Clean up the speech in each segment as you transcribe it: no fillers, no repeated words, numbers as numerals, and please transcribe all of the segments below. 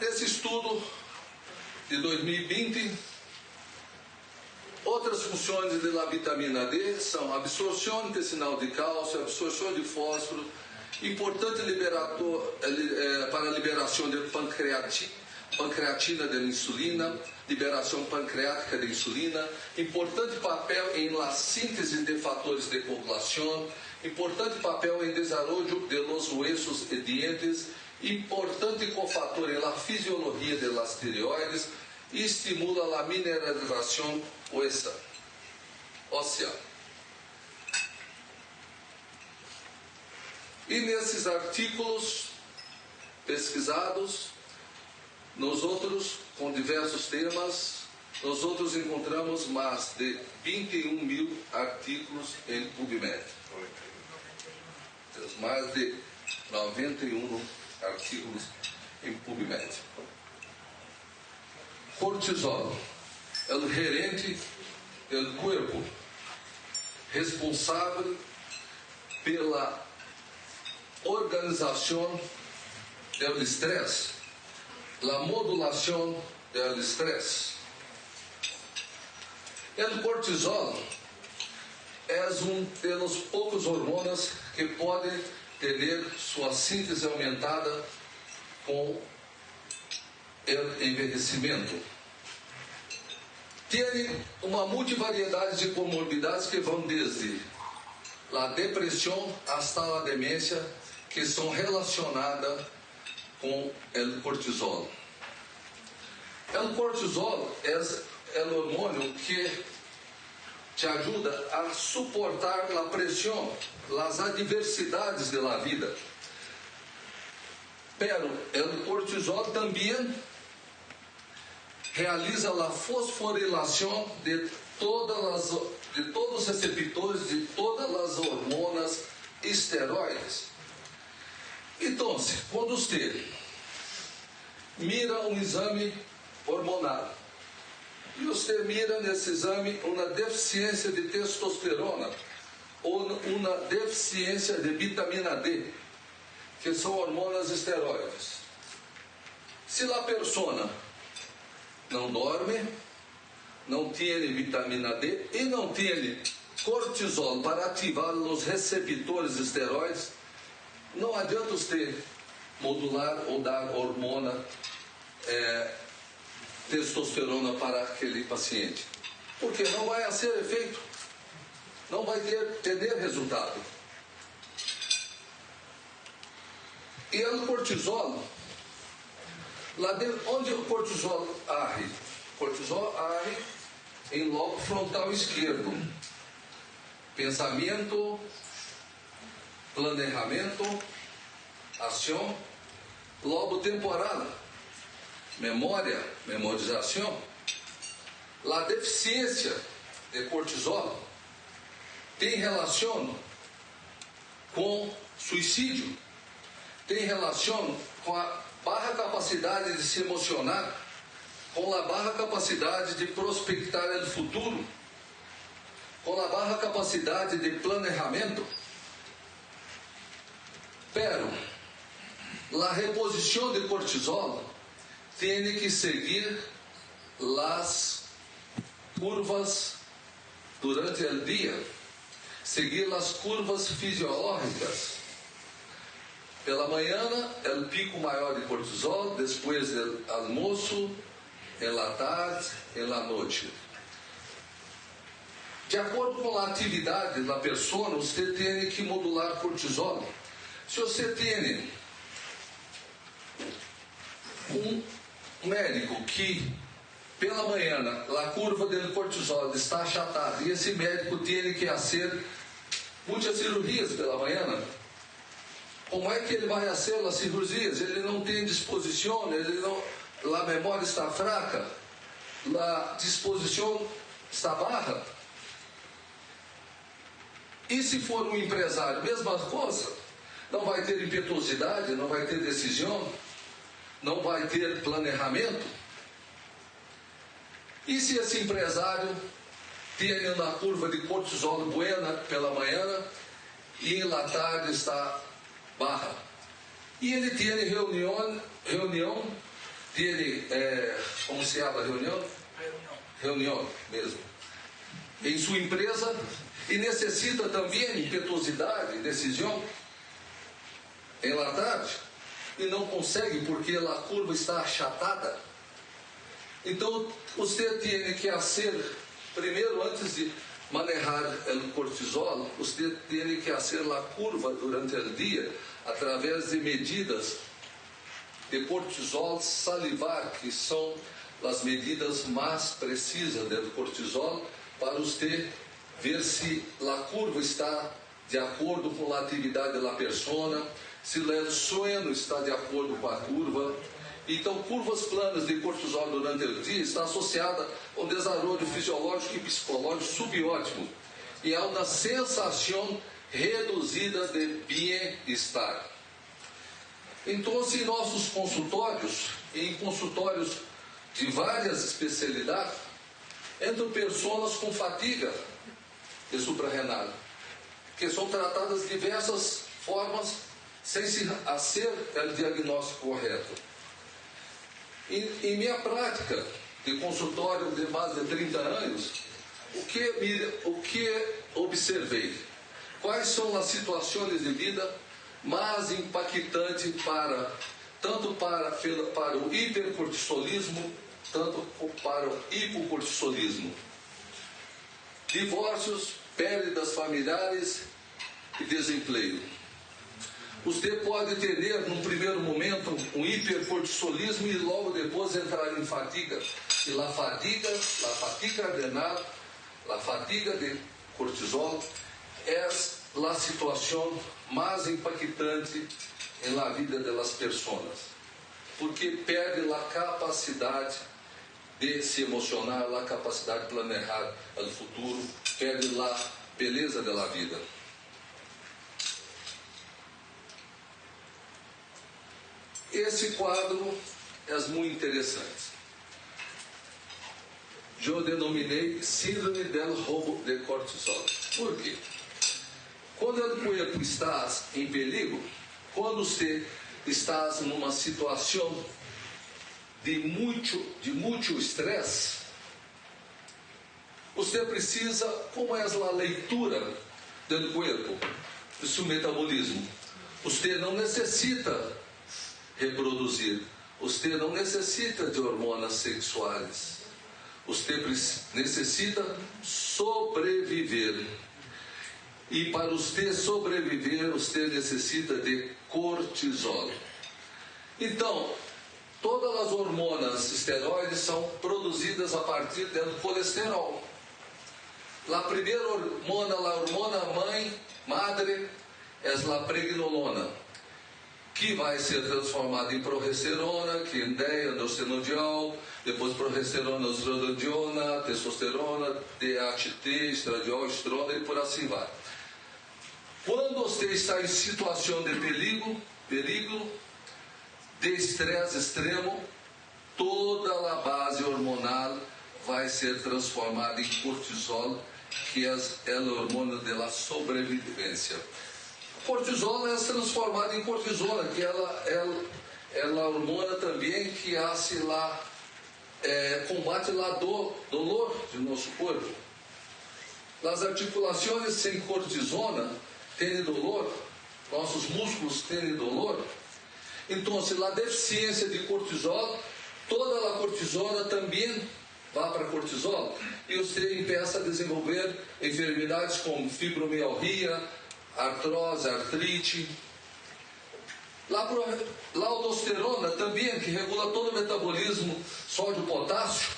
Nesse estudo de 2020, outras funções da vitamina D são absorção intestinal de cálcio, absorção de fósforo, importante para a liberação de pancreatina da insulina, liberação pancreática da insulina, importante papel em la síntese de fatores de coagulação, importante papel em desarrollo de los huesos e dientes, importante cofator em la fisiologia de las tireoides e estimula a mineralização óssea. E nesses artigos pesquisados, nós outros, com diversos temas, nós outros encontramos mais de 21 mil artigos em PubMed. Mais de 91 artigos em PubMed. Cortisol é o gerente do corpo responsável pela organização do estresse, a modulação do estresse. O cortisol é dos poucos hormônios que podem ter sua síntese aumentada com o envelhecimento. Tem uma multivariedade de comorbidades que vão desde a depressão hasta a demência, que são relacionadas com o cortisol. O cortisol é o hormônio que te ajuda a suportar a pressão, as adversidades da vida. Pero o cortisol também realiza a fosforilação de todos os receptores, de todas as hormonas esteroides. Então, quando você mira um exame hormonal e você mira nesse exame uma deficiência de testosterona ou uma deficiência de vitamina D, que são hormonas esteroides, se a pessoa não dorme, não tem vitamina D e não tem cortisol para ativar os receptores esteroides, não adianta você modular ou dar hormona testosterona para aquele paciente, porque não vai ser efeito, não vai ter resultado. E o cortisol, onde o cortisol age? O cortisol age em lobo frontal esquerdo. Pensamento, planejamento, ação. Lobo temporal, memória, memorização. A deficiência de cortisol tem relação com suicídio, tem relação com a baixa capacidade de se emocionar, com a baixa capacidade de prospectar o futuro, com a baixa capacidade de planejamento. Pero a reposição de cortisol tem que seguir as curvas durante o dia, seguir as curvas fisiológicas. Pela manhã, o pico maior de cortisol, depois do almoço, na tarde e na noite. De acordo com a atividade da pessoa, você tem que modular cortisol. Se você tem um médico que, pela manhã, a curva do cortisol está achatada, e esse médico tem que fazer muitas cirurgias pela manhã, como é que ele vai fazer as cirurgias? Ele não tem disposição, a memória está fraca, a disposição está baixa. E se for um empresário, mesma coisa, não vai ter impetuosidade, não vai ter decisão, não vai ter planejamento. E se esse empresário tem uma curva de cortisol buena pela manhã e na tarde está barra, e ele tem reunião, tiene, ¿cómo se llama? Reunião mesmo, em sua empresa, e necessita também impetuosidade, decisão, em la tarde, e não consegue porque a curva está achatada. Então, você tem que fazer, primeiro, antes de manejar o cortisol, você tem que fazer a curva durante o dia, através de medidas de cortisol salivar, que são as medidas mais precisas do cortisol, para você ver se a curva está de acordo com a atividade da pessoa, se o sono está de acordo com a curva. Então, curvas planas de cortisol durante o dia está associada a um desarrollo fisiológico e psicológico subótimo e a uma sensação reduzida de bem-estar. Então, em nossos consultórios, em consultórios de várias especialidades, entram pessoas com fadiga de suprarrenal, que são tratadas de diversas formas sem se fazer o diagnóstico correto. Em minha prática de consultório de mais de 30 anos, o que observei? Quais são as situações de vida mais impactantes tanto para o hipercortisolismo, tanto para o hipocortisolismo? Divórcios, perdas familiares e desemprego. Você pode ter, num primeiro momento, um hipercortisolismo e logo depois entrar em fadiga. E a fadiga adrenal, a fadiga de cortisol é a situação mais impactante na vida das pessoas, porque perde a capacidade de se emocionar, a capacidade de planejar o futuro, perde a beleza da vida. Esse quadro é muito interessante. Eu denominei síndrome del roubo de cortisol. Por quê? Quando o corpo está em perigo, quando você está numa situação de muito estresse, você precisa, como é a leitura do corpo, do seu metabolismo? Você não necessita reproduzir, você não necessita de hormonas sexuais, você necessita sobreviver. E para você sobreviver, você necessita de cortisol. Então, todas as hormonas esteroides são produzidas a partir do colesterol. A primeira hormona, a hormona madre, é a pregnenolona, que vai ser transformada em progesterona, quindeia, androstenodiol, depois progesterona, estradiol, testosterona, DHT, estradiol, estrona e por assim vai. Quando você está em situação de perigo, de estresse extremo, toda a base hormonal vai ser transformada em cortisol, que é a hormona da sobrevivência. Cortisol é transformada em cortisona, que ela é a hormona também que combate o dolor do nosso corpo. As articulações sem cortisona têm dolor, nossos músculos têm dolor. Então, se a deficiência de cortisol, toda a cortisona também vai para cortisol, e você começa a desenvolver enfermidades como fibromialgia, artrose, artrite. A aldosterona também, que regula todo o metabolismo sódio-potássio,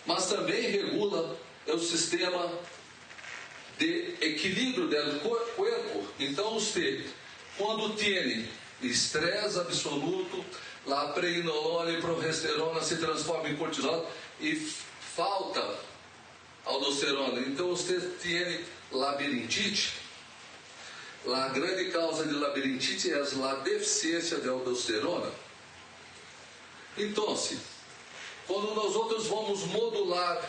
mas também regula o sistema de equilíbrio do corpo. Então, você, quando tem estresse absoluto, a pregnenolona e progesterona se transformam em cortisol e falta aldosterona. Então, você tem labirintite. A grande causa de labirintite é a deficiência de aldosterona. Então, quando nós outros vamos modular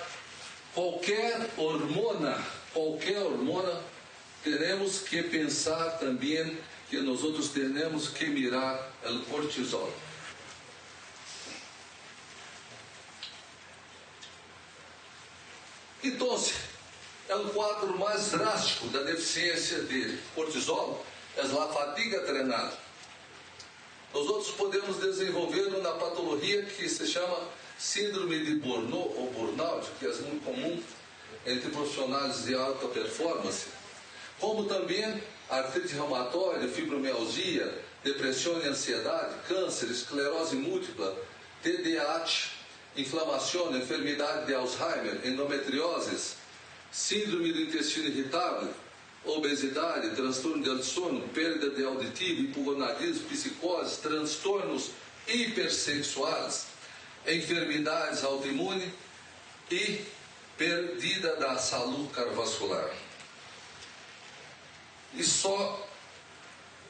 qualquer hormona, teremos que pensar também que nosotros tenemos que mirar el cortisol. Então, o quadro mais drástico da deficiência de cortisol é a fadiga adrenal. Nós outros podemos desenvolver uma patologia que se chama síndrome de Burnout ou burnout, que é muito comum entre profissionais de alta performance, como também artrite reumatoide, fibromialgia, depressão e ansiedade, câncer, esclerose múltipla, TDAH, inflamação, enfermidade de Alzheimer, endometriose, síndrome do intestino irritável, obesidade, transtorno do sono, perda de auditivo, hipogonadismo, psicose, transtornos hipersexuais, enfermidades autoimunes e perdida da saúde cardiovascular. E só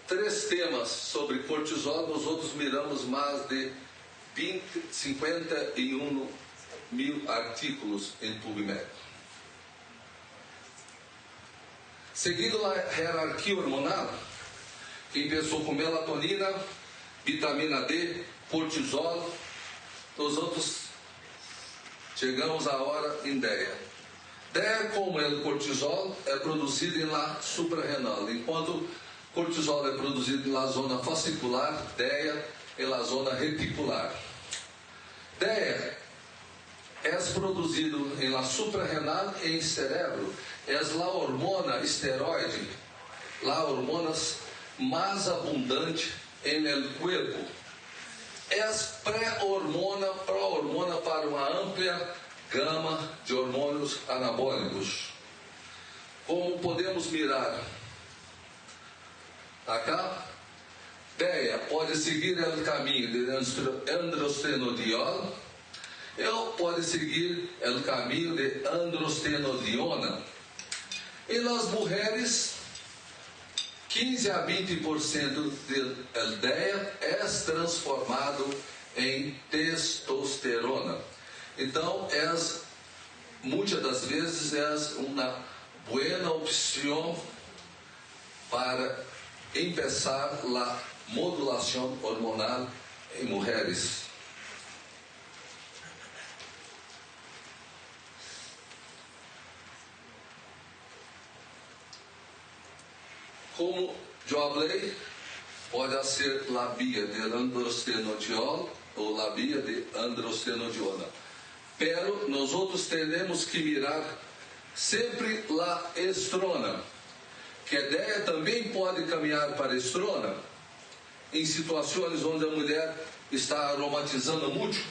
3 temas sobre cortisol, nós outros miramos mais de 51 mil artículos em PubMed. Seguindo a hierarquia hormonal, que começou com melatonina, vitamina D, cortisol, nós outros chegamos à hora em DEA. DEA, como é o cortisol, é produzido em la suprarrenal, enquanto cortisol é produzido na zona fascicular, DEA em la zona reticular. DEA é produzido em la suprarrenal e em cerebro. É a hormona esteroide, a hormona mais abundante em el cuerpo. É a pré-hormona para uma ampla gama de hormônios anabólicos. Como podemos mirar acá, DEA pode seguir o caminho de androstenodiol, ou pode seguir o caminho de androstenodiona. E nas mulheres, 15 a 20% do DEA é transformado em testosterona. Então, muitas das vezes é uma boa opção para começar a modulação hormonal em mulheres. Como eu falei, pode ser a via de androstenodiol ou a via de androstenodiona. Pero nós outros temos que mirar sempre a estrona, que a ideia também pode caminhar para a estrona em situações onde a mulher está aromatizando muito,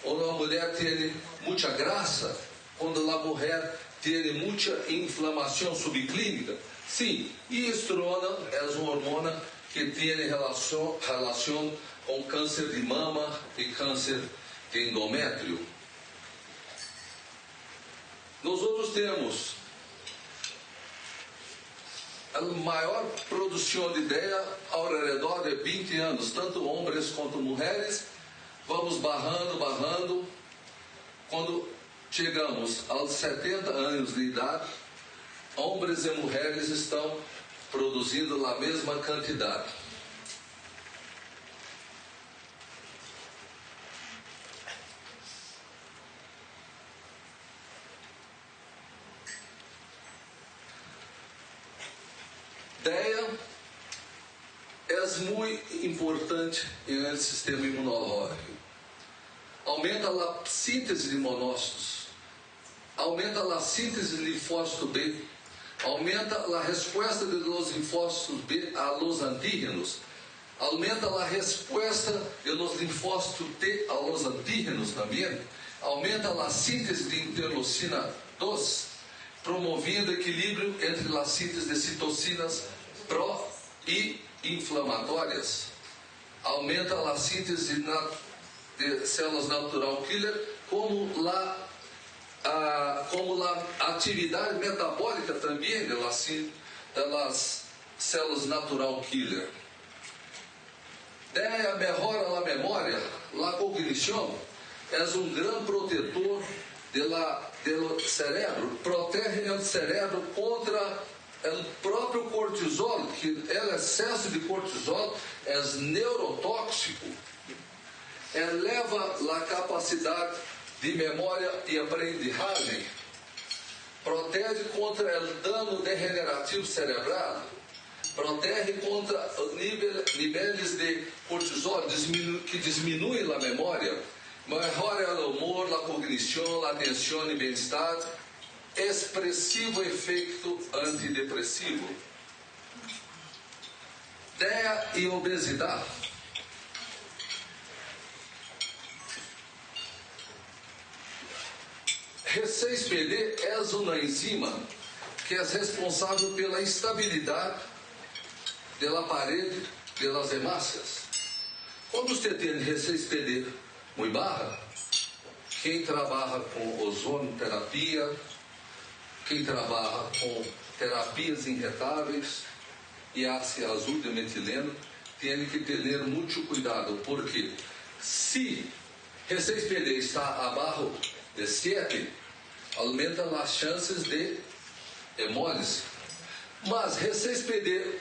ou a mulher tem muita graça, quando a mulher tem muita inflamação subclínica. Sim, e estrona é uma hormona que tem relação com câncer de mama e câncer de endométrio. Nós outros temos a maior produção de DEA ao redor de 20 anos, tanto homens quanto mulheres. Vamos barrando. Quando chegamos aos 70 anos de idade, homens e mulheres estão produzindo a mesma quantidade. DEA é muito importante no sistema imunológico. Aumenta a síntese de monócitos, aumenta a síntese de linfócito B, aumenta a resposta de los linfócitos B a los antígenos, aumenta a resposta de los linfócitos T a los antígenos também, aumenta a síntese de interleucina 2, promovendo equilíbrio entre a síntese de citocinas pró e inflamatórias, aumenta a síntese de células natural killer, como a atividade metabólica também das células natural killer. DEA melhora a memória, a cognição, é um grande protetor do cérebro, protege o cérebro contra o próprio cortisol, que o excesso de cortisol é neurotóxico, eleva a capacidade de memória e aprendizagem, protege contra o dano degenerativo cerebral, protege contra níveis de cortisol que diminuem a memória, melhora o humor, a cognição, a atenção e bem-estar, expressivo efeito antidepressivo. DEA e obesidade. R6PD é uma enzima que é responsável pela estabilidade da parede das hemácias. Quando você tem R6PD muito baixa, quem trabalha com ozonoterapia, quem trabalha com terapias injetáveis e ácido azul de metileno, tem que ter muito cuidado, porque se R6PD está abaixo de 7, aumenta as chances de hemólise. Mas R6PD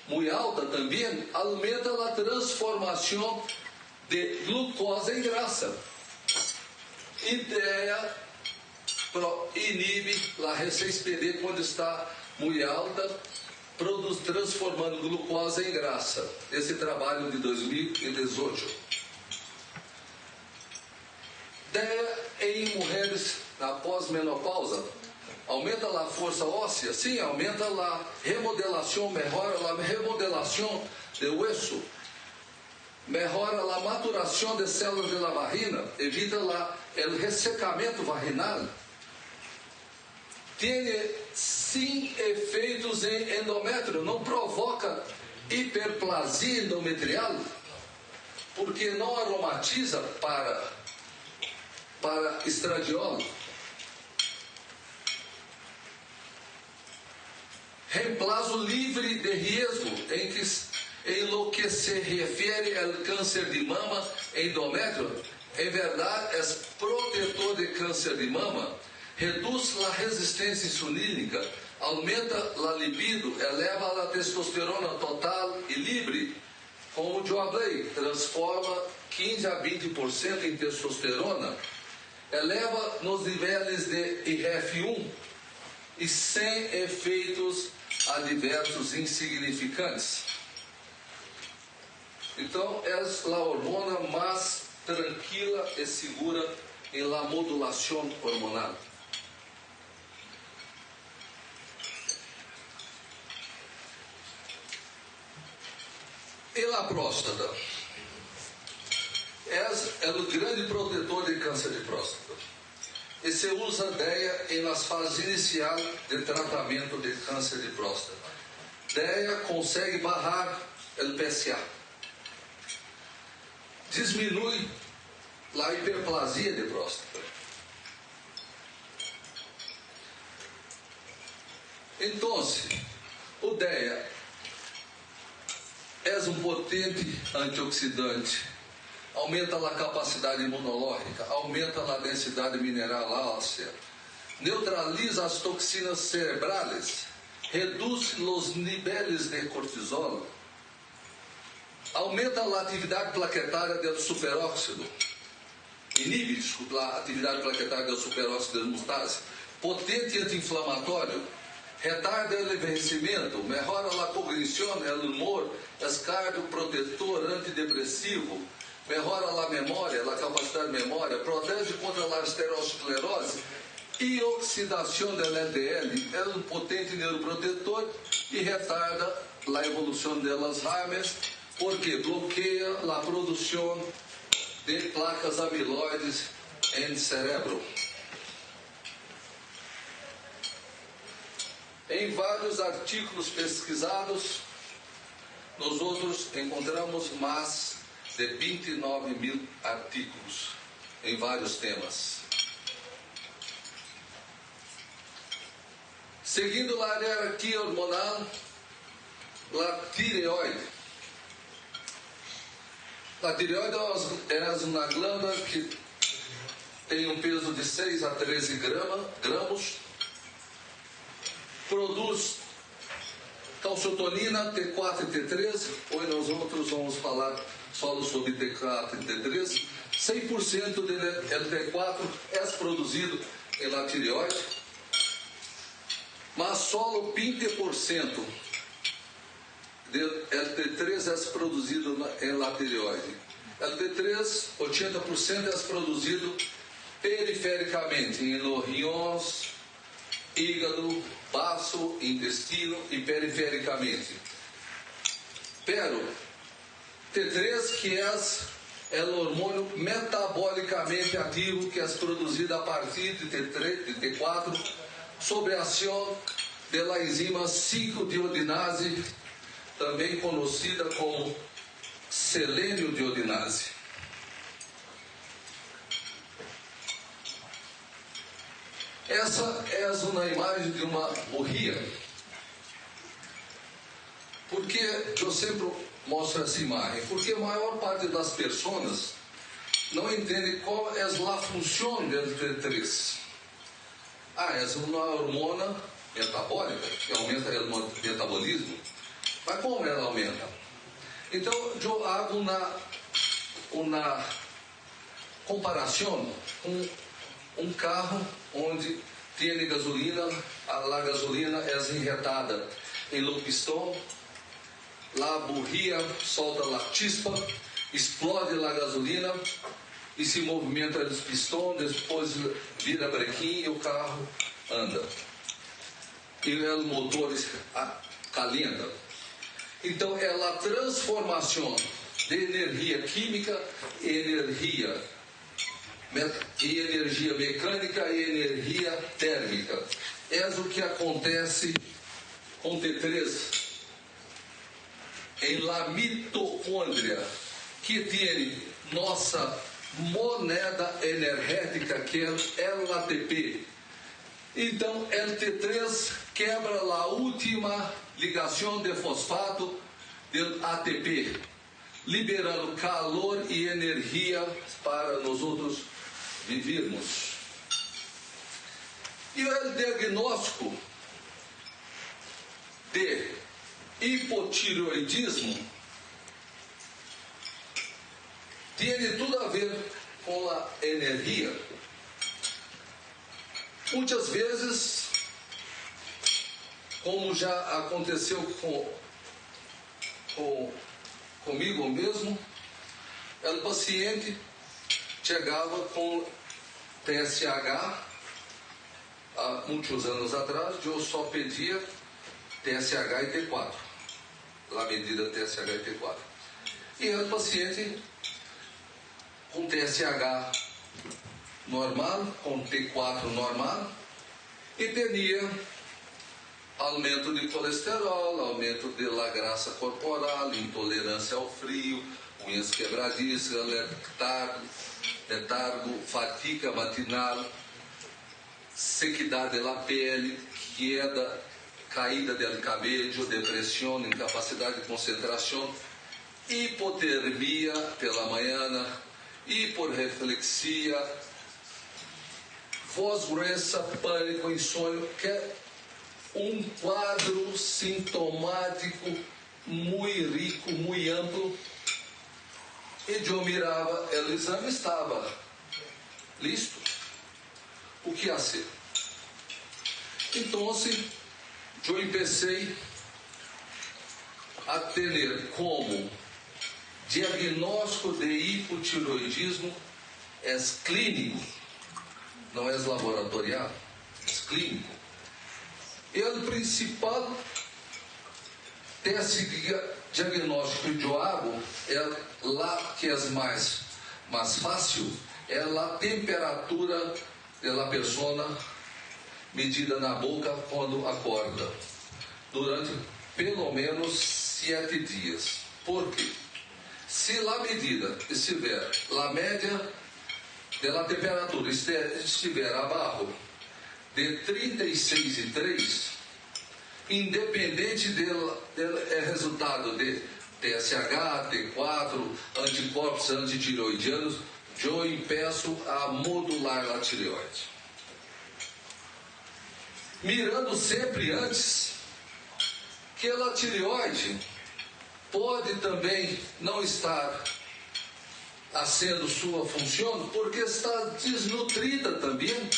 muito alta também aumenta a transformação de glucose em grasa. Ideia inibe a R6PD quando está muito alta, transformando glucose em grasa. Esse trabalho de 2018. Ideia em mulheres na pós-menopausa. Aumenta a força óssea? Sim, aumenta a remodelação, melhora a remodelação do osso, melhora a maturação de células da vagina, evita o ressecamento vaginal. Tem, sim, efeitos em endométrio, não provoca hiperplasia endometrial, porque não aromatiza para estradiol. Reemplaço livre de risco em lo que se refere ao câncer de mama endométrio. Em verdade, é protetor de câncer de mama, reduz a resistência insulínica, aumenta a libido, eleva a testosterona total e livre. Como eu falei, transforma 15 a 20% em testosterona, eleva nos níveis de IGF-1 e sem efeitos adversos insignificantes. Então, é a hormona mais tranquila e segura em la modulação hormonal. E a próstata? É o grande protetor de câncer de próstata. E se usa DEA em las fases iniciais de tratamento de câncer de próstata. DEA consegue barrar o PSA. Diminui a hiperplasia de próstata. Então, o DEA é um potente antioxidante, aumenta a capacidade imunológica, aumenta a densidade mineral óssea, neutraliza as toxinas cerebrais, reduz os níveis de cortisol, aumenta a atividade plaquetária do superóxido, inibe a atividade plaquetária do superóxido de mutase, potente anti-inflamatório, retarda o envelhecimento, melhora a cognição, o humor, é cardioprotetor, antidepressivo, melhora a memória, a capacidade de memória, protege contra a esterosclerose e oxidação do LDL, é um potente neuroprotetor e retarda a evolução de Alzheimer, porque bloqueia a produção de placas amiloides em cérebro. Em vários artigos pesquisados, nós outros encontramos mais de 29 mil artigos em vários temas. Seguindo a hierarquia hormonal, a tireoide. A tireoide é uma glândula que tem um peso de 6 a 13 gramos, produz calciotonina, T4 e T3. Hoje nós outros vamos falar só sobre T4 e T3. 100% do LT4 é produzido pela tireoide, mas só 20% do LT3 é produzido na tireoide. LT3, 80% é produzido perifericamente, nos rins, hígado, baço, intestino e perifericamente. Pero T3, que é o hormônio metabolicamente ativo, que é produzido a partir de T4, sob a ação da enzima 5-deiodinase, também conhecida como selênio-deiodinase. Essa é uma imagem de uma burria. Por que eu sempre mostro essa imagem? Porque a maior parte das pessoas não entende qual é a função do T3. É uma hormona metabólica que aumenta o metabolismo. Mas como ela aumenta? Então, eu hago uma comparação com um carro onde tem gasolina, a gasolina é injetada em lo pistão, a burria solta a chispa, explode a gasolina e se movimenta os pistões, depois vira brequim e o carro anda. E o motor calienta. Então, é a transformação de energia química e energia mecânica e energia térmica. É o que acontece com T3 em la mitocôndria, que tem nossa moneda energética, que é o ATP. Então, o T3 quebra a última ligação de fosfato do ATP, liberando calor e energia para nós outros vivermos. E o diagnóstico de hipotireoidismo tem tudo a ver com a energia. Muitas vezes, como já aconteceu comigo mesmo, o paciente chegava com TSH há muitos anos atrás, eu só pedia TSH e T4, a medida TSH e T4. E o paciente com TSH normal, com T4 normal, e tinha aumento de colesterol, aumento da graça corporal, intolerância ao frio, unhas quebradiças, letargo, fadiga matinal, sequidade da pele, queda, caída do cabelo, depressão, incapacidade de concentração, hipotermia pela manhã, hiporreflexia, voz grossa, pânico, insônia, que é um quadro sintomático muito rico, muito amplo. E eu mirava, o exame estava listo. O que fazer? Então, eu comecei a ter como diagnóstico de hipotireoidismo é clínico, não é laboratorial, é clínico. E o principal teste diagnóstico de água é lá que é mais fácil, é a temperatura da pessoa medida na boca quando acorda, durante pelo menos 7 dias. Por quê? Se a medida estiver, a média da temperatura estiver abaixo de 36,3, independente do resultado de TSH, T4, anticorpos antitireoidianos, eu impeço a modular a tireoide. Mirando sempre antes que a tireoide pode também não estar fazendo sua função porque está desnutrida também.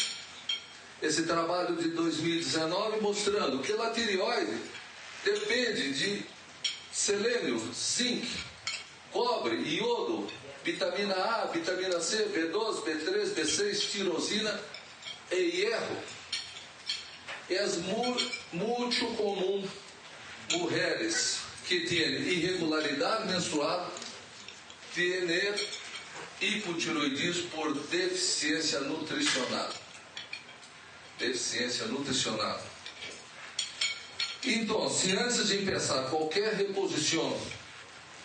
Esse trabalho de 2019 mostrando que a tireoide depende de selênio, zinco, cobre, iodo, vitamina A, vitamina C, B12, B3, B6, tirosina e hierro. É muito comum mulheres que têm irregularidade menstrual ter hipotiroidismo por deficiência nutricional. Então, se antes de começar qualquer reposição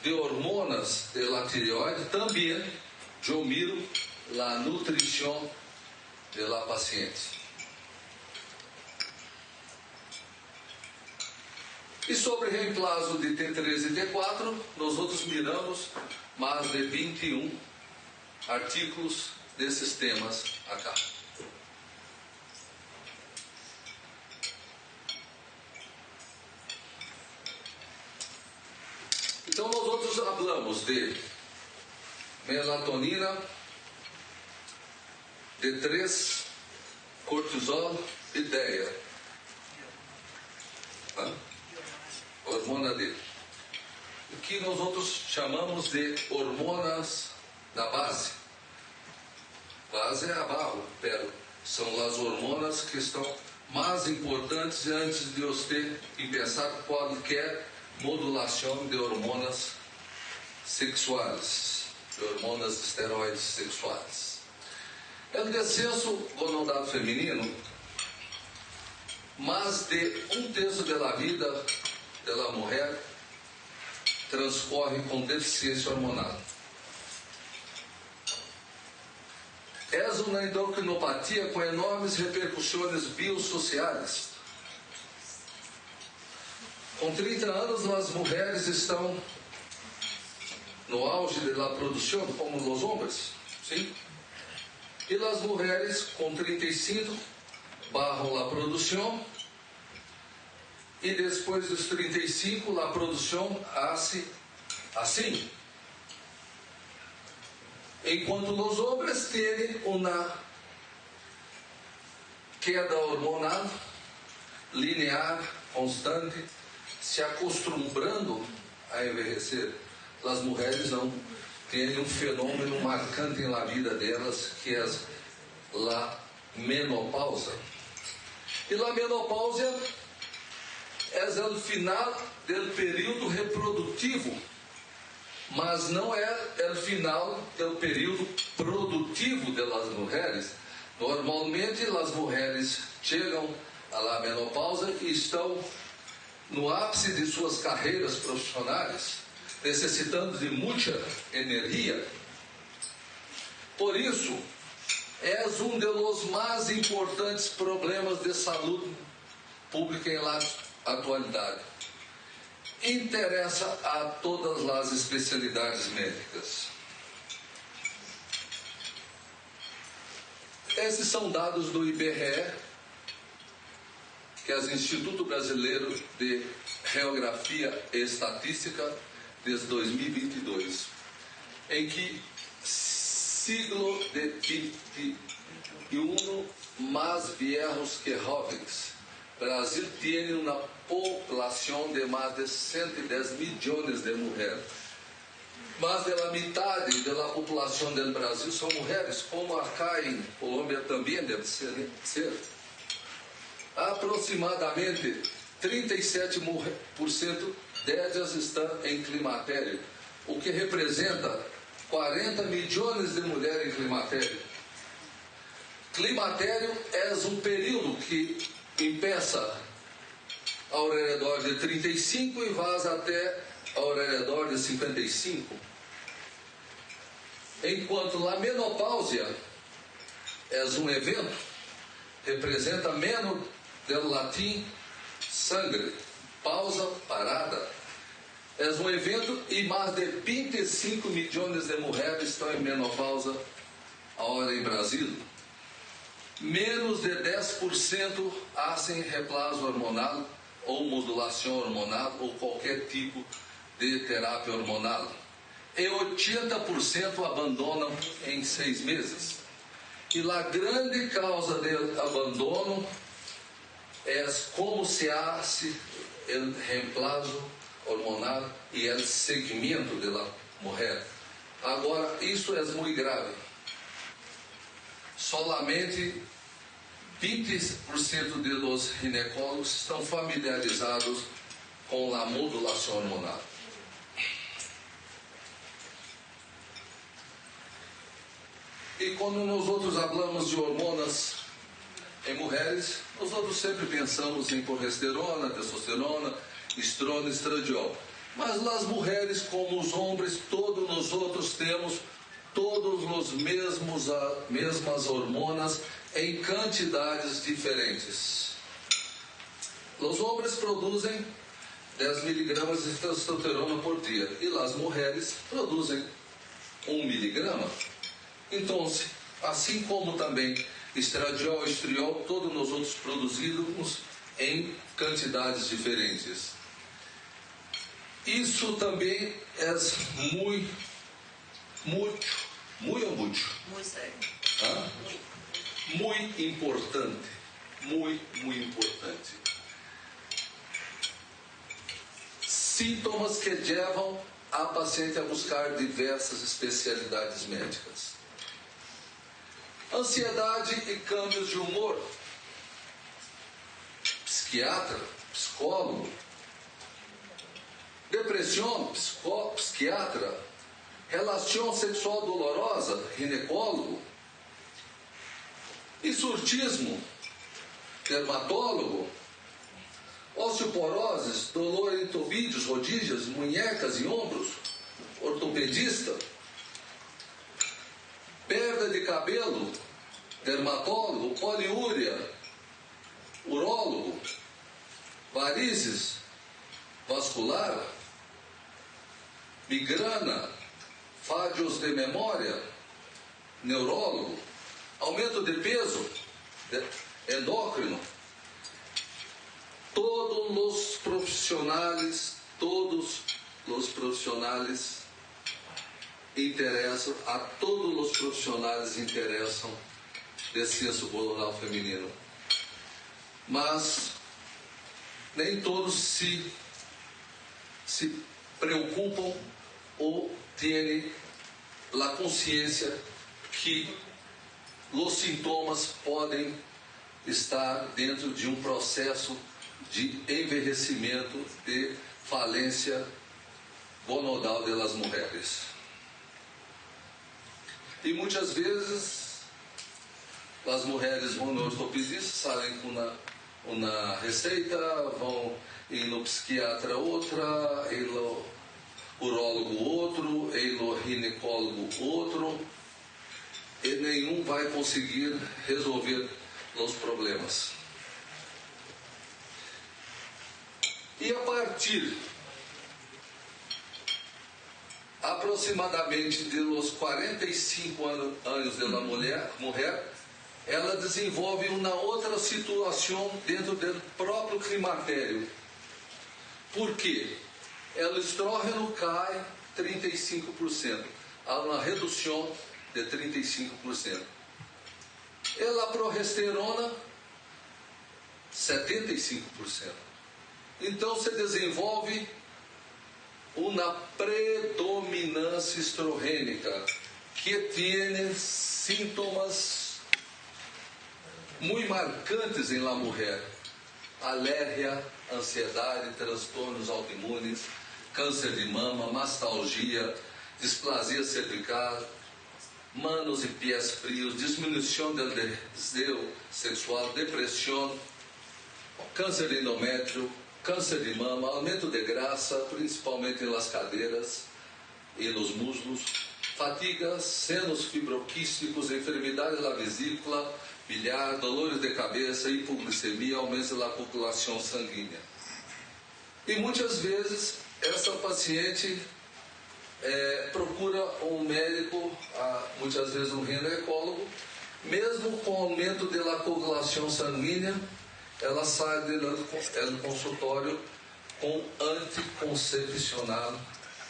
de hormonas da tireoide, também eu miro a nutrição da paciente. E sobre reemplazo de T3 e T4, nós outros miramos mais de 21 artigos desses temas acá. Então, nós outros falamos de melatonina, D3, cortisol e DEA. Hormona D. O que nós outros chamamos de hormonas da base. Base é abaixo, pero são as hormonas que estão mais importantes antes de você pensar qualquer modulação de hormonas sexuais, de hormonas esteroides sexuais. É um descenso gonadal feminino, mais de um terço da vida da mulher transcorre com deficiência hormonal. É uma endocrinopatia com enormes repercussões biosociais. Com 30 anos, as mulheres estão no auge da produção, como os homens, sim? E as mulheres com 35 barram a produção, e depois dos 35 a produção hace assim. Enquanto os homens têm uma queda hormonal linear, constante, se acostumando a envelhecer. As mulheres não têm um fenômeno marcante na vida delas, que é a menopausa. E a menopausa é o final do período reprodutivo, mas não é o final do período produtivo das mulheres. Normalmente, as mulheres chegam à menopausa e estão no ápice de suas carreiras profissionais, necessitando de muita energia. Por isso, é um dos mais importantes problemas de saúde pública em la atualidade. Interessa a todas as especialidades médicas. Esses são dados do IBRE, que é o Instituto Brasileiro de Geografia e Estatística, desde 2022, em que siglo de 21 mais viejos que jóvenes, Brasil tem uma população de mais de 110 milhões de mulheres. Mais da metade da população do Brasil são mulheres, como acá em Colômbia também deve ser. Aproximadamente 37% delas estão em climatério, o que representa 40 milhões de mulheres em climatério. Climatério é um período que começa ao redor de 35 e vai até ao redor de 55. Enquanto a menopausa é um evento, representa menos do latim sangue, pausa, parada. É um evento e mais de 25 milhões de mulheres estão em menopausa agora em Brasil. Menos de 10% fazem reemplazo hormonal ou modulação hormonal ou qualquer tipo de terapia hormonal. E 80% abandonam em 6 meses. E a grande causa de abandono é como se hace o reemplazo hormonal e o seguimento da mulher. Agora, isso é muito grave. Solamente 20% de los ginecólogos estão familiarizados com a modulação hormonal. E quando nós outros falamos de hormonas em mulheres, nós outros sempre pensamos em progesterona, testosterona, estrona, estradiol. Mas as mulheres, como os homens, todos nós outros temos todos os mesmas hormonas em quantidades diferentes. Os homens produzem 10 miligramas de testosterona por dia e as mulheres produzem 1 miligrama. Então, assim como também estradiol e estriol, todos nós outros produzimos em quantidades diferentes. Isso também é muito sério. Muito importante. Muito importante. Sintomas que levam a paciente a buscar diversas especialidades médicas. Ansiedade e câmbios de humor. Psiquiatra, psicólogo. Depressão, psiquiatra. Relação sexual dolorosa, ginecólogo. E surtismo, dermatólogo. Osteoporoses, dolor em tobilhos, rodilhas, munhecas e ombros, ortopedista. Perda de cabelo, dermatólogo, poliúria, urólogo, varizes vascular, migrana, falhos de memória, neurólogo, aumento de peso, endócrino. Todos os profissionais interessam, a todos os profissionais interessam de ciência hormonal feminino. Mas nem todos se preocupam ou têm a consciência que os sintomas podem estar dentro de um processo de envelhecimento, de falência gonadal das mulheres. E muitas vezes as mulheres vão no ortopedista, saem com uma receita, vão ir no psiquiatra outra, ir no urólogo outro, ir no ginecólogo outro, e nenhum vai conseguir resolver os problemas. E a partir aproximadamente de los 45 anos da mulher, ela desenvolve uma outra situação dentro do próprio climatério. Por quê? O estrógeno cai 35%, há uma redução de 35%. E a progesterona, 75%. Então se desenvolve uma predominância estrogênica que tem sintomas muito marcantes em la mulher: alergia, ansiedade, transtornos autoimunes, câncer de mama, mastalgia, displasia cervical, manos e pés frios, diminuição do desejo sexual, depressão, câncer de endométrio, câncer de mama, aumento de grasa, principalmente nas cadeiras e nos muslos, fatiga, senos fibroquísticos, enfermidade da vesícula biliar, dolores de cabeça, hipoglicemia, aumento da população sanguínea. E muitas vezes essa paciente procura um médico, muitas vezes um ginecólogo, mesmo com aumento da coagulação sanguínea ela sai do consultório com anticoncepcional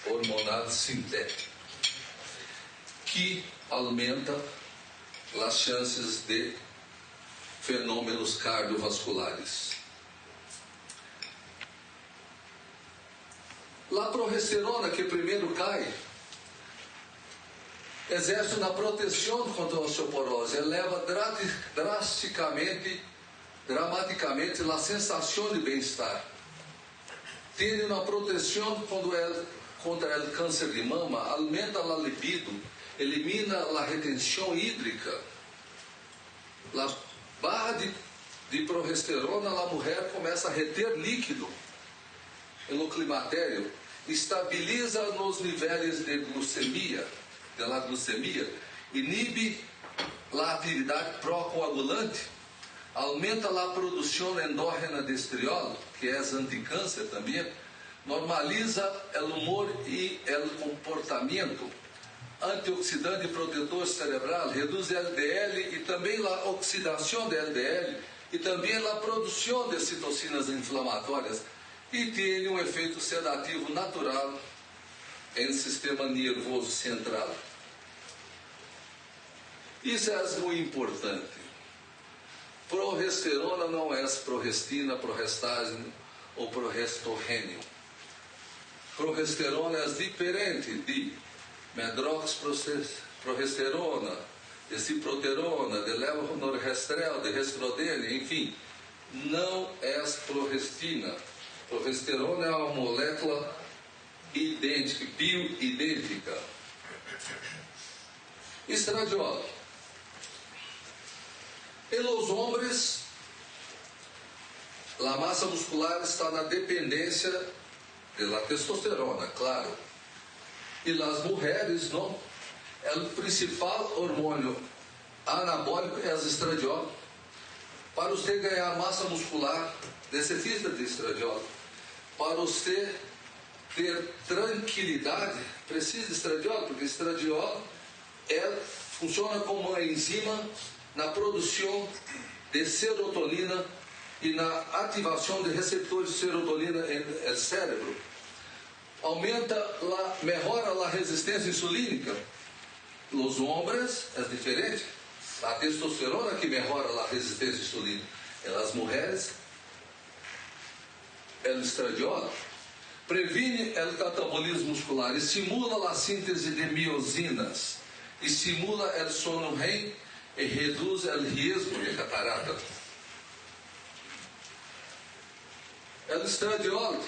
hormonal sintético, que aumenta as chances de fenômenos cardiovasculares. A progesterona, que primeiro cai, exerce uma proteção contra a osteoporose, eleva dramaticamente a sensação de bem-estar. Tem uma proteção contra o câncer de mama, aumenta a libido, elimina a retenção hídrica. A barra de progesterona, a mulher começa a reter líquido no climatério, estabiliza nos níveis de glicemia, inibe a atividade pró-coagulante, aumenta a produção endógena de estriol, que é anticâncer também, normaliza o humor e o comportamento, antioxidante e protetor cerebral, reduz LDL e também a oxidação de LDL e também a produção de citocinas inflamatórias, e tem um efeito sedativo natural no sistema nervoso central. Isso é muito importante. Progesterona não é progestina, progestagem ou progesterônio. Progesterona é diferente de medroxprogesterona, de ciproterona, de levonorgestrel, de estrodênio, enfim, não é progestina. Progesterona é uma molécula idêntica, bioidêntica. Estradiol. Em los homens, a massa muscular está na dependência da testosterona, claro. E as mulheres, não? O principal hormônio anabólico é o estradiol. Para você ganhar massa muscular, necessita de estradiol. Para você ter tranquilidade, precisa de estradiol, porque estradiol funciona como uma enzima na produção de serotonina e na ativação de receptores de serotonina no cérebro. Melhora a resistência insulínica. Nos homens é diferente. A testosterona que melhora a resistência insulínica. Nas mulheres, o estradiol previne o catabolismo muscular, estimula a síntese de miosinas, estimula o sono REM e reduz o risco de catarata. O estradiol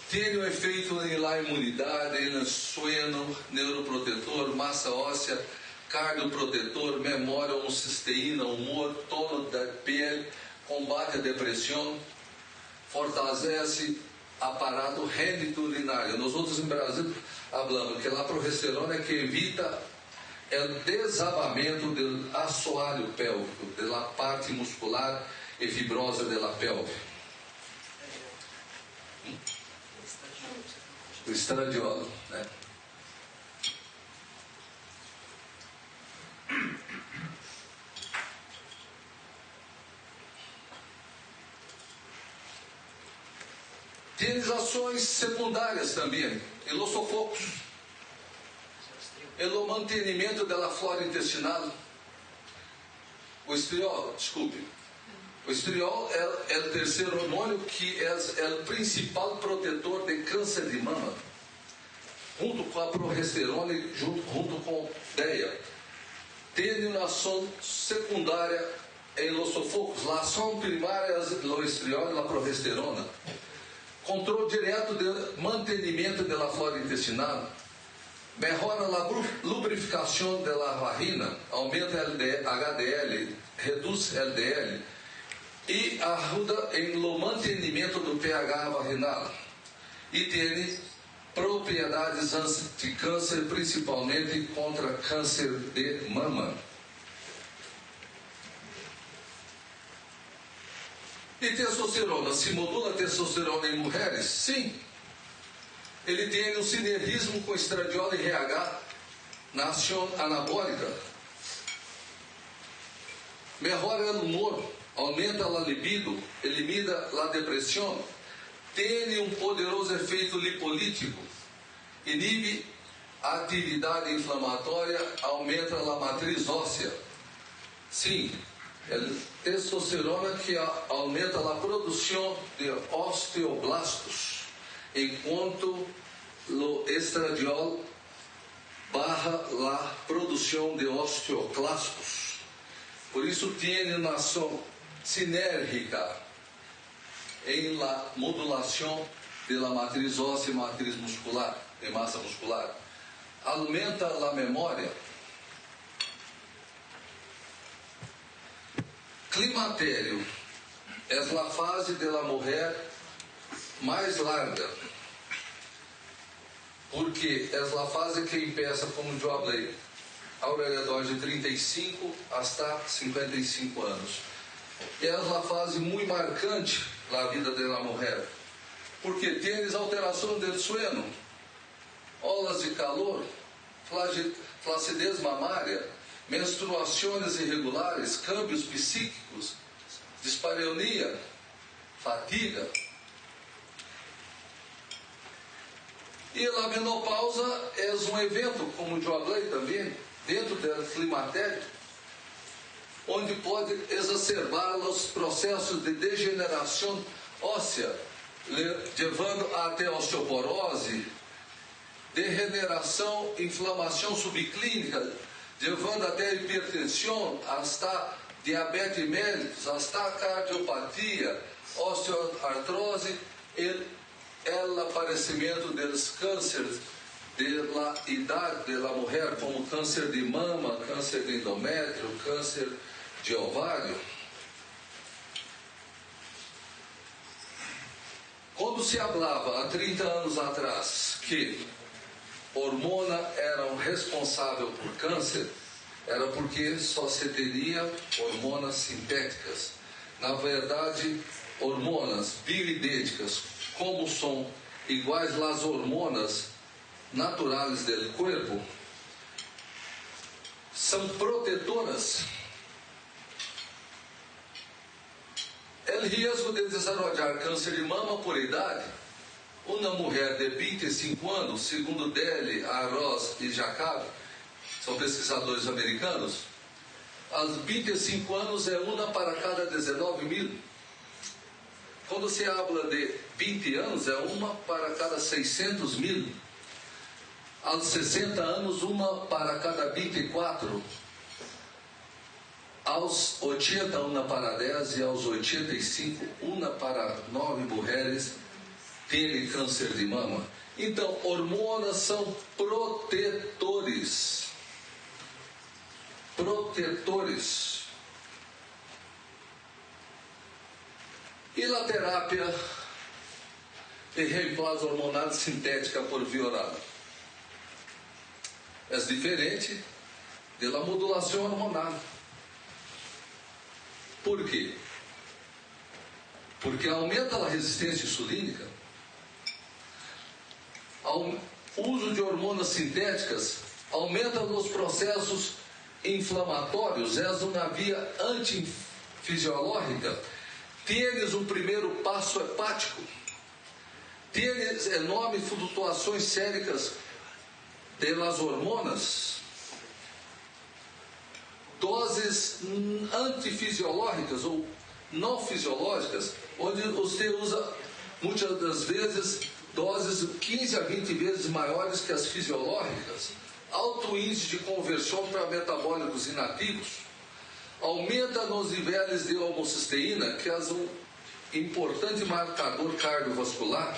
tem um efeito na imunidade, no sueño, neuroprotetor, massa óssea, cardioprotetor, memória, homocisteína, humor, tono da pele, combate a depressão, fortalece aparato reniturinário. Nós outros em Brasil falamos que a progesterona é que evita o desabamento do assoalho pélvico, da parte muscular e fibrosa da pelve. O estradiol, né? Tem ações secundárias também, e los sofocos, o mantenimento da flora intestinal. O estriol, desculpe. O estriol é o terceiro hormônio que é o principal protetor de câncer de mama, junto com a progesterona e junto com DEA. Tem uma ação secundária em los sofocos. A ação primária é o estriol e a progesterona. Controle direto do mantenimento da flora intestinal, melhora a lubrificação da vagina, aumenta HDL, reduz LDL e ajuda no mantenimento do pH vaginal. E tem propriedades anti-câncer, principalmente contra câncer de mama. E testosterona, se modula a testosterona em mulheres? Sim. Ele tem um sinergismo com estradiol e RH na ação anabólica. Melhora o humor, aumenta a libido, elimina a depressão, tem um poderoso efeito lipolítico, inibe a atividade inflamatória, aumenta a matriz óssea. Sim, é testosterona que aumenta a produção de osteoblastos, enquanto o estradiol barra a produção de osteoclastos. Por isso, tem uma ação sinérgica em la modulação da matriz óssea e matriz muscular, de massa muscular. Aumenta a memória. Climatério é a fase da mulher mais larga, porque é a fase que empieza, como eu falei, ao redor de 35 até 55 anos. E é uma fase muito marcante na vida da mulher, porque tem alterações do sono, olas de calor, flacidez mamária, menstruações irregulares, câmbios psíquicos, dispareunia, fadiga. E a menopausa é um evento, como eu falei também, dentro do climatério, onde pode exacerbar os processos de degeneração óssea, levando até osteoporose, degeneração, inflamação subclínica, levando até hipertensão, até diabetes mellitus, até cardiopatia, osteoartrose e o aparecimento dos cânceres da idade da mulher, como câncer de mama, câncer de endométrio, câncer de ovário. Quando se falava há 30 anos atrás que hormona eram responsáveis por câncer, era porque só se teria hormonas sintéticas. Na verdade, hormonas bioidênticas, como são iguais às hormonas naturais do corpo, são protetoras. O risco de desenvolver câncer de mama por idade, uma mulher de 25 anos, segundo Deli, Arroz e Jacob, são pesquisadores americanos, aos 25 anos é uma para cada 19 mil. Quando se habla de 20 anos, é uma para cada 600 mil. Aos 60 anos, uma para cada 24. Aos 80, uma para 10. E aos 85, uma para 9 mulheres têm câncer de mama. Então, hormonas são protetores. Protetores. E a terapia de reemplaço hormonal sintética por via oral é diferente da modulação hormonal. Por quê? Porque aumenta a resistência insulínica. O uso de hormonas sintéticas aumenta os processos inflamatórios, é uma via antifisiológica. Tienes o primeiro passo hepático, tienes enormes flutuações séricas das hormonas, doses antifisiológicas ou não fisiológicas, onde você usa muitas das vezes doses 15 a 20 vezes maiores que as fisiológicas, alto índice de conversão para metabólicos inativos, aumenta nos níveis de homocisteína, que é um importante marcador cardiovascular,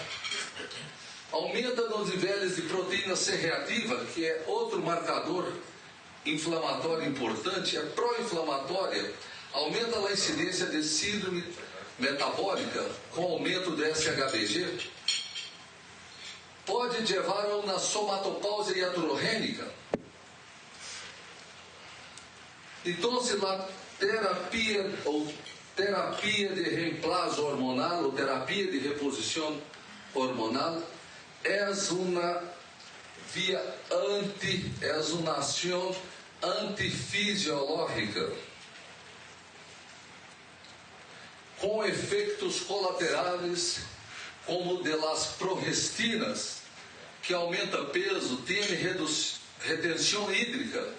aumenta nos níveis de proteína C reativa, que é outro marcador inflamatório importante, é pró-inflamatória, aumenta a incidência de síndrome metabólica com aumento do SHBG, pode levar a uma somatopausa iatrogênica. Então, a terapia de reemplaço hormonal ou terapia de reposição hormonal é uma via é uma ação antifisiológica. com efeitos colaterais como de las progestinas, que aumenta peso, tem retenção hídrica,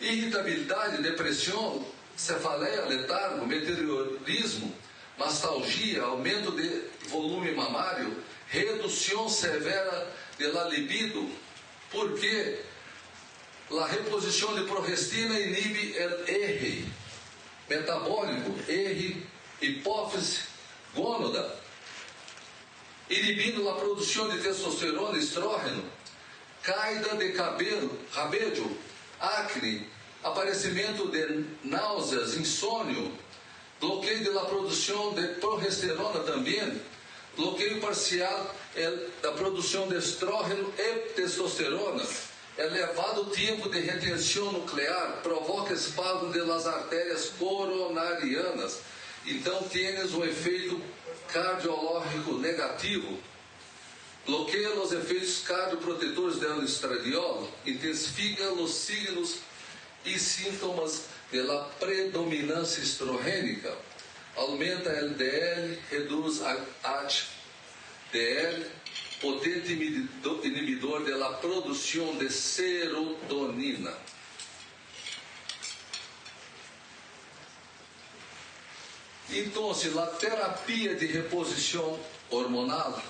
irritabilidade, depressão, cefaleia, letargo, meteorismo, mastalgia, aumento de volume mamário, redução severa de la libido, porque a reposição de progestina inibe o R metabólico, R hipófise gônada, inibindo a produção de testosterona e estrógeno, caída de cabelo, cabelo, acne, aparecimento de náuseas, insônio, bloqueio de la produção de progesterona também, bloqueio parcial da produção de estrógeno e testosterona, elevado tempo de retenção nuclear, provoca espasmo de las artérias coronarianas. Então, tienes um efeito cardiológico negativo, bloqueia os efeitos cardioprotetores do estradiol, intensifica os signos e sintomas da predominância estrogênica, aumenta LDL, reduz HDL, potente inibidor da produção de serotonina. Então, a terapia de reposição hormonal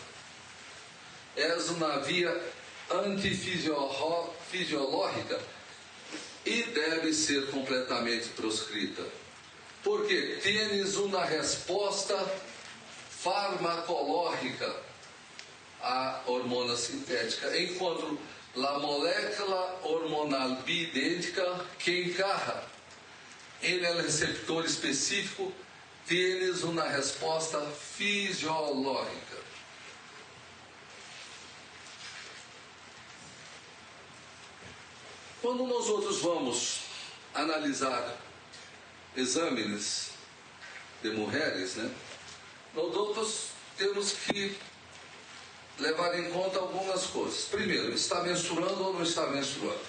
é uma via antifisiológica e deve ser completamente proscrita, porque tens uma resposta farmacológica à hormona sintética, enquanto a molécula hormonal biidêntica que encarra em el receptor específico tens uma resposta fisiológica. Quando nós outros vamos analisar exames de mulheres, nós outros temos que levar em conta algumas coisas. Primeiro, está menstruando ou não está menstruando?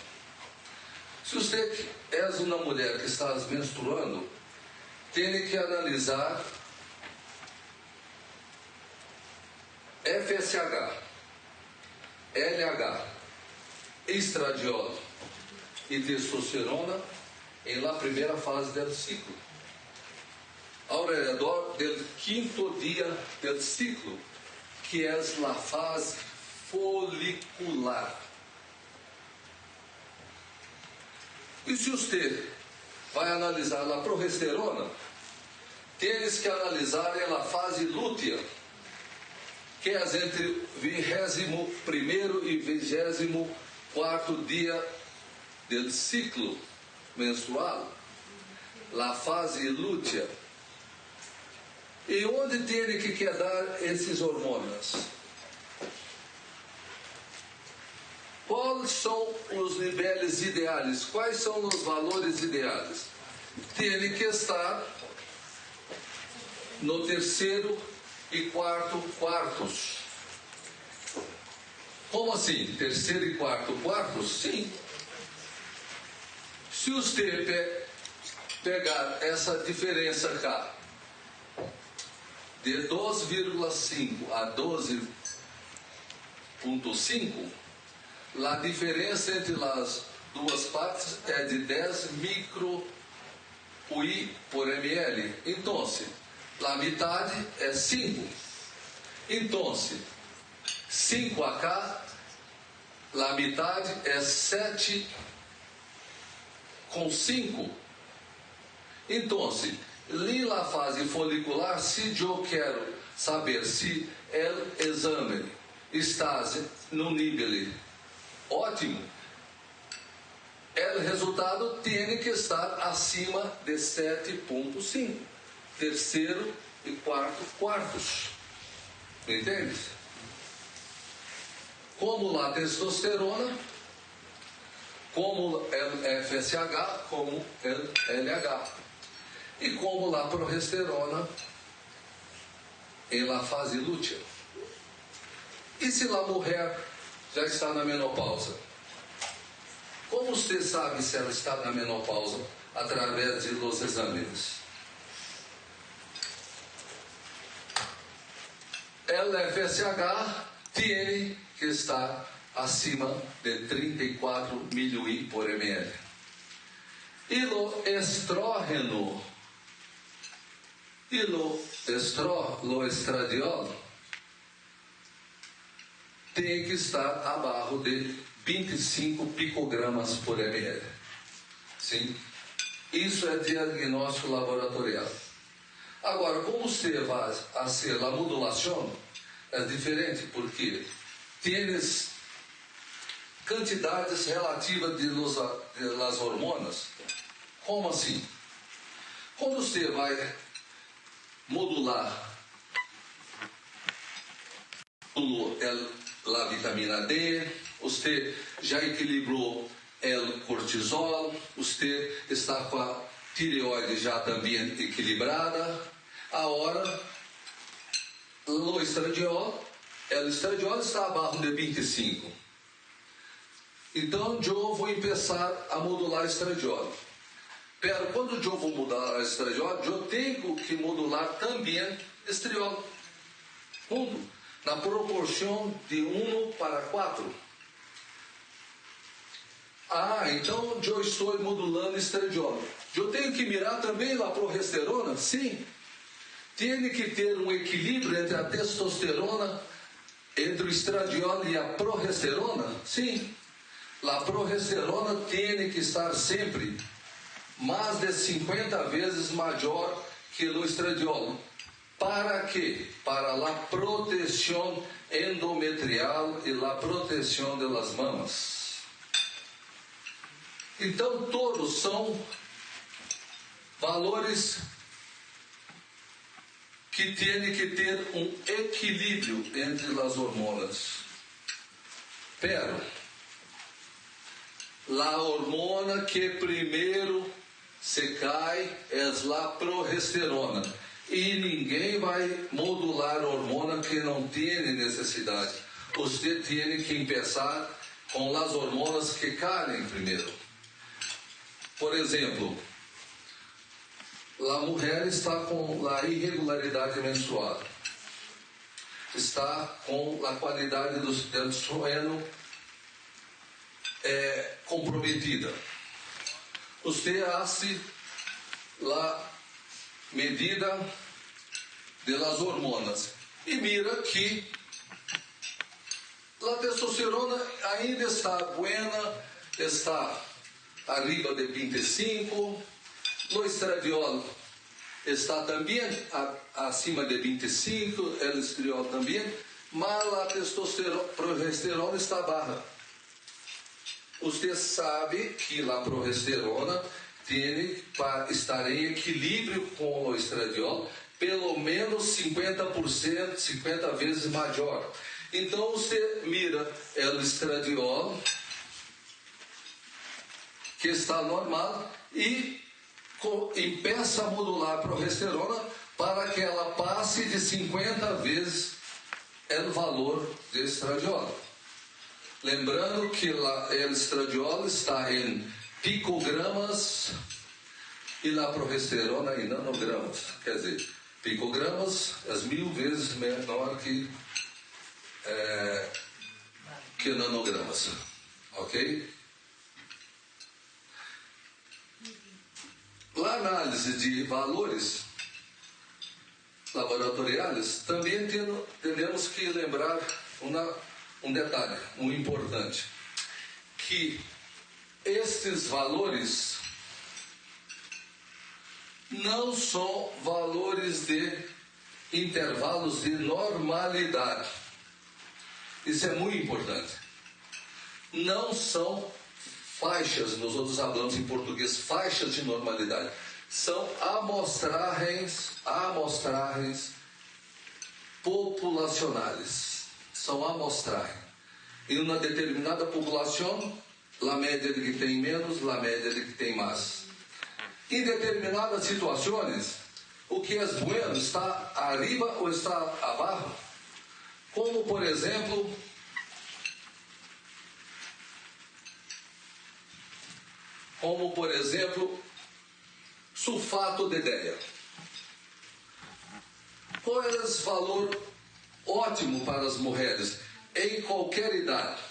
Se você é uma mulher que está menstruando, tem que analisar FSH, LH, estradiol e testosterona em la primeira fase do ciclo. Ao redor do quinto dia do ciclo, que é a fase folicular. E se você vai analisar a progesterona, tens que analisar a fase lútea, que é entre o 21º e 24º dia do ciclo menstrual, a fase lútea. E onde tem que quedar esses hormônios? Quais são os níveis ideais? Quais são os valores ideais? Tem que estar no terceiro e quarto quartos. Como assim? Terceiro e quarto quartos? Sim. Se você pegar essa diferença cá, de 12,5 a 12,5, a diferença entre as duas partes é de 10 micro-UI por ml. Então, a metade é 5. Então, 5 acá, a metade é 7,5. Então, na fase folicular, se eu quero saber se o exame está no nível ótimo, o resultado tem que estar acima de 7,5, terceiro e quarto quartos. Entende? Como a testosterona, como o FSH, como o LH. E como a progesterona em la fase lútea. E se a mulher já está na menopausa? Como você sabe se ela está na menopausa? Através de los exames. FSH tem que estar acima de 34 milhões por ml. E o estrógeno, o estradiol, tem que estar abaixo de 25 picogramas por ml. Sim? Isso é diagnóstico laboratorial. Agora, como você vai fazer a modulação, é diferente, porque tienes quantidades relativas de las hormonas. Como assim? Quando você vai modular a vitamina D, você já equilibrou o cortisol, você está com a tireoide já também equilibrada. Agora, o estradiol está abaixo de 25. Então, eu vou começar a modular estradiol. Pero quando eu vou modular estradiol, eu tenho que modular também estriol. Junto, na proporção de 1:4. Então eu estou modulando estradiol. Eu tenho que mirar também a progesterona? Sim. Tem que ter um equilíbrio entre a testosterona, entre o estradiol e a progesterona? Sim. A progesterona tem que estar sempre mais de 50 vezes maior que o estradiol. ¿Para quê? Para a proteção endometrial e a proteção das mamas. Então, todos são valores que têm que ter um equilíbrio entre as hormonas. Pero, a hormona que primeiro se cai é a progesterona. E ninguém vai modular a hormona que não tem necessidade. Você tem que começar com as hormonas que caem primeiro. Por exemplo, a mulher está com a irregularidade menstrual, está com a qualidade do estrogênio comprometida. Você faz a medida das hormonas e mira que a testosterona ainda está buena, está arriba de 25, o estradiol está também acima de 25, o estriol também, mas a progesterona está baixa. Você sabe que a progesterona tem para estar em equilíbrio com o estradiol, pelo menos 50%, 50 vezes maior. Então você mira o estradiol, que está normal, e começa a modular a progesterona para que ela passe de 50 vezes o valor de estradiol. Lembrando que o estradiol está em picogramas e a progesterona em nanogramas. Quer dizer, picogramas é 1000 vezes menor que nanogramas. Ok? A análise de valores laboratoriais também temos que lembrar um detalhe muito importante, que estes valores não são valores de intervalos de normalidade. Isso é muito importante. Não são faixas, nós outros falamos em português, faixas de normalidade. São amostragens populacionais. São amostragens. Em uma determinada população, a média de que tem menos, a média de que tem mais. Em determinadas situações, o que é bueno está arriba ou está abaixo. Como, por exemplo, sulfato de ideia. Qual é o valor ótimo para as mulheres em qualquer idade,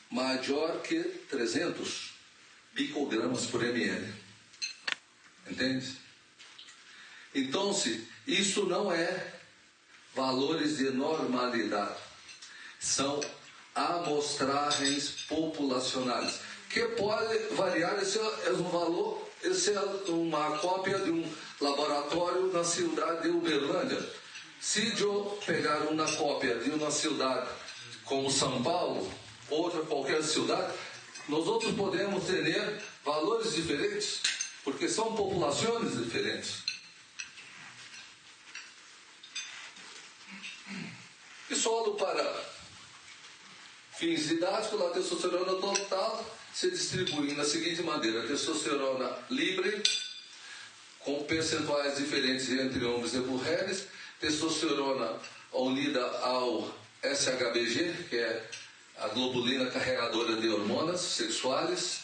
maior que 300 picogramas por ml. Entende? Então, isso não é valores de normalidade, são amostragens populacionais, que pode variar. Esse é um valor, esse é uma cópia de um laboratório na cidade de Uberlândia. Se eu pegar uma cópia de uma cidade como São Paulo, outra qualquer cidade, nós outros podemos ter valores diferentes, porque são populações diferentes. E só para fins didáticos, a testosterona total se distribui na seguinte maneira: a testosterona livre, com percentuais diferentes entre homens e mulheres, testosterona unida ao SHBG, que é a globulina carregadora de hormonas sexuais,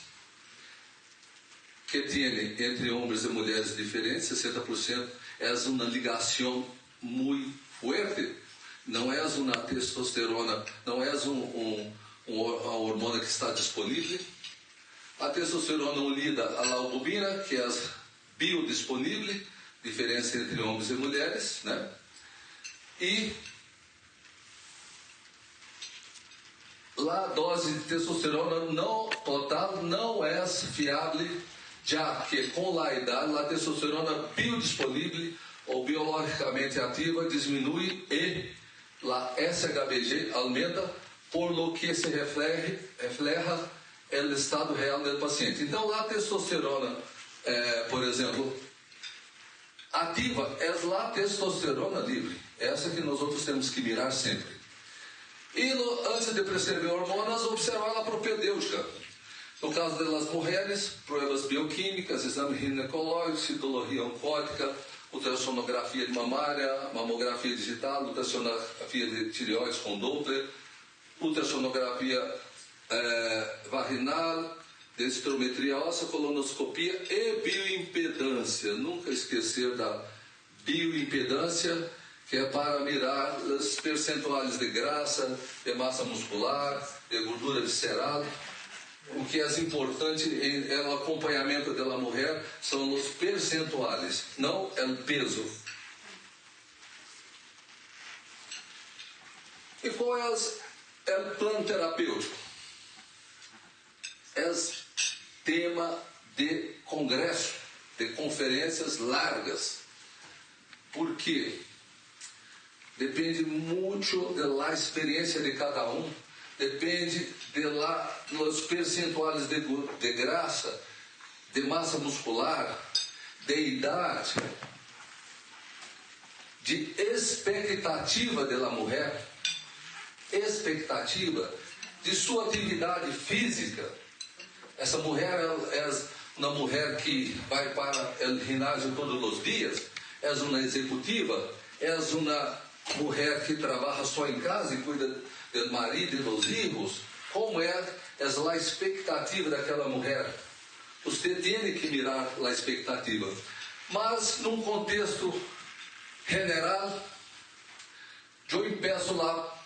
que tem entre homens e mulheres diferentes, 60%, é uma ligação muito forte. Não é uma testosterona, não é uma hormona que está disponível. A testosterona unida à albumina, que é biodisponível, diferença entre homens e mulheres, né? E a dose de testosterona não total não é fiável, já que com a idade a testosterona biodisponível ou biologicamente ativa diminui e a SHBG aumenta, por lo que se refleja o estado real do paciente. Então, a testosterona, por exemplo, ativa é a testosterona livre. Essa que nós outros temos que mirar sempre. E antes de prescrever hormonas, observar a propedêutica. No caso das mulheres, provas bioquímicas, exame ginecológico, citologia oncótica, ultrassonografia de mamária, mamografia digital, ultrassonografia de tireoides com Doppler, ultrassonografia vaginal, densitometria óssea, colonoscopia e bioimpedância. Nunca esquecer da bioimpedância, que é para mirar os percentuais de graça, de massa muscular, de gordura visceral. O que é importante no acompanhamento da mulher são os percentuais, não o peso. E qual é o plano terapêutico? É tema de congresso, de conferências largas. Por quê? Depende muito da experiência de cada um, depende dos percentuais de graça, de massa muscular, de idade, de expectativa da mulher, expectativa de sua atividade física. Essa mulher é uma mulher que vai para o ginásio todos os dias, é uma executiva, é uma mulher que trabalha só em casa e cuida do marido e dos filhos. Como é a expectativa daquela mulher? Você tem que mirar a expectativa. Mas, num contexto general, eu peço a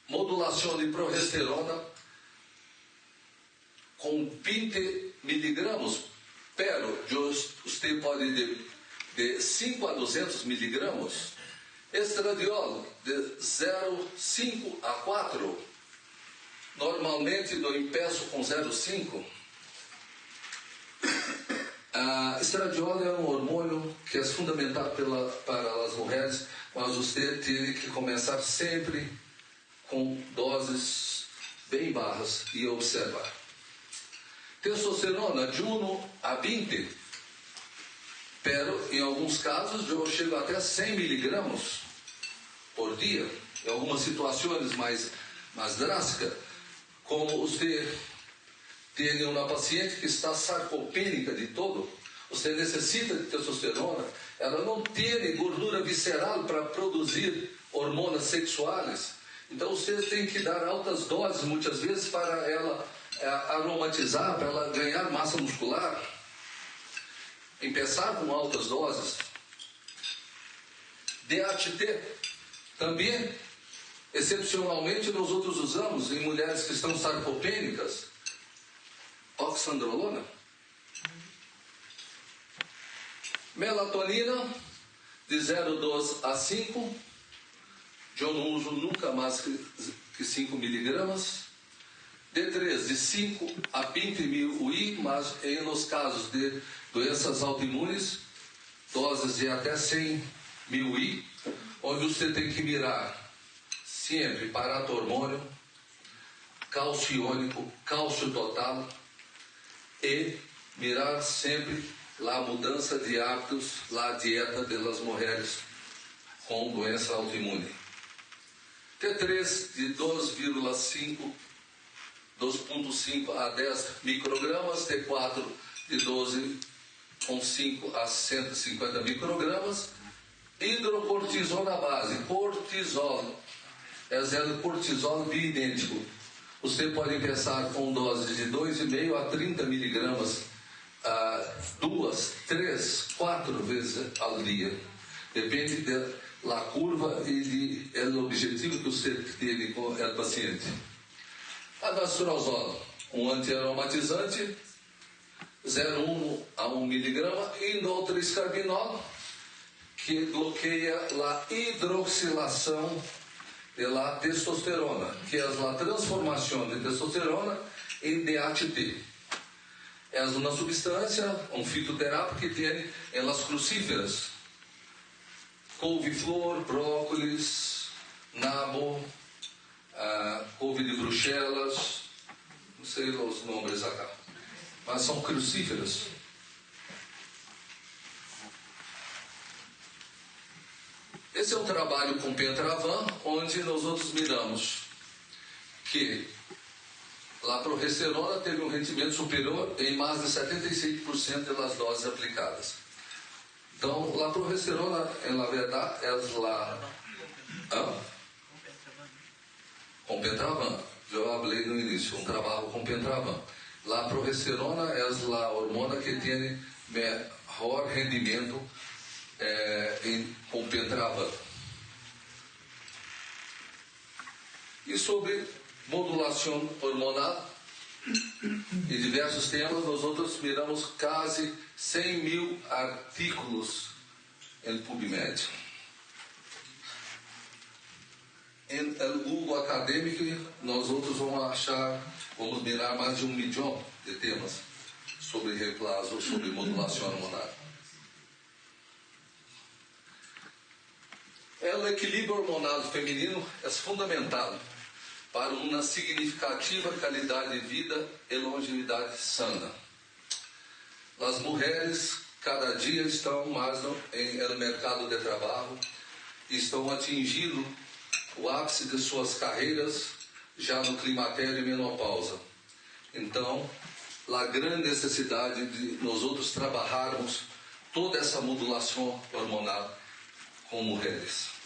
modulação de progesterona com 20 miligramas, pero você pode ir de 5 a 200 miligramas, estradiol de 0,5 a 4, normalmente eu impeço com 0,5. Estradiol é um hormônio que é fundamental para as mulheres, mas você tem que começar sempre com doses bem baixas e observar. Testosterona de 1 a 20, pero em alguns casos eu chego até 100 miligramas por dia, em algumas situações mais drásticas, como você tem uma paciente que está sarcopênica de todo, você necessita de testosterona, ela não tem gordura visceral para produzir hormonas sexuais, então você tem que dar altas doses muitas vezes para ela aromatizar, para ela ganhar massa muscular. Empezar com altas doses. DHT, Também, excepcionalmente, nós outros usamos em mulheres que estão sarcopênicas, oxandrolona. Melatonina, de 0,12 a 5. Eu não uso nunca mais que 5 miligramas. D3, de 5 a 20 mil UI, mas em nos casos de doenças autoimunes, doses de até 100 mil UI, onde você tem que mirar sempre parato-hormônio, cálcio iônico, cálcio total, e mirar sempre a mudança de hábitos, a dieta das mulheres com doença autoimune. T3 de 2,5 a 10 microgramas, T4 de 12,5 a 150 microgramas, hidrocortisona base, cortisol, é o cortisol bioidêntico. Você pode pensar com doses de 2,5 a 30 miligramas, 2, 3, 4 vezes ao dia. Depende da curva e do objetivo que você tem com o paciente. A anastrozol, um antiaromatizante, 0,1 a 1 miligrama, e indoltriscarbinol, que bloqueia a hidroxilação da testosterona, que é a transformação de testosterona em DHT. É uma substância, um fitoterápico que tem em las crucíferas, couve-flor, brócolis, nabo, couve de Bruxelas, não sei os nomes acá, mas são crucíferas. Esse é um trabalho com Pentravan, onde nós outros miramos que a progesterona teve um rendimento superior em mais de 75% das doses aplicadas. Então, a progesterona, na verdade, é com Pentravan. Eu falei no início, um trabalho com Pentravan. A progesterona é a hormona que tem melhor rendimento com Pentravan. E sobre modulação hormonal, em diversos temas, nós outros miramos quase 100 mil artigos em PubMed. Em Google Acadêmico, nós outros vamos mirar mais de 1 milhão de temas sobre reemplazo, sobre modulação hormonal. O equilíbrio hormonal feminino é fundamental para uma significativa qualidade de vida e longevidade sana. As mulheres cada dia estão mais no mercado de trabalho e estão atingindo o ápice de suas carreiras já no climatério e menopausa. Então, a grande necessidade de nós outros trabalharmos toda essa modulação hormonal com mulheres.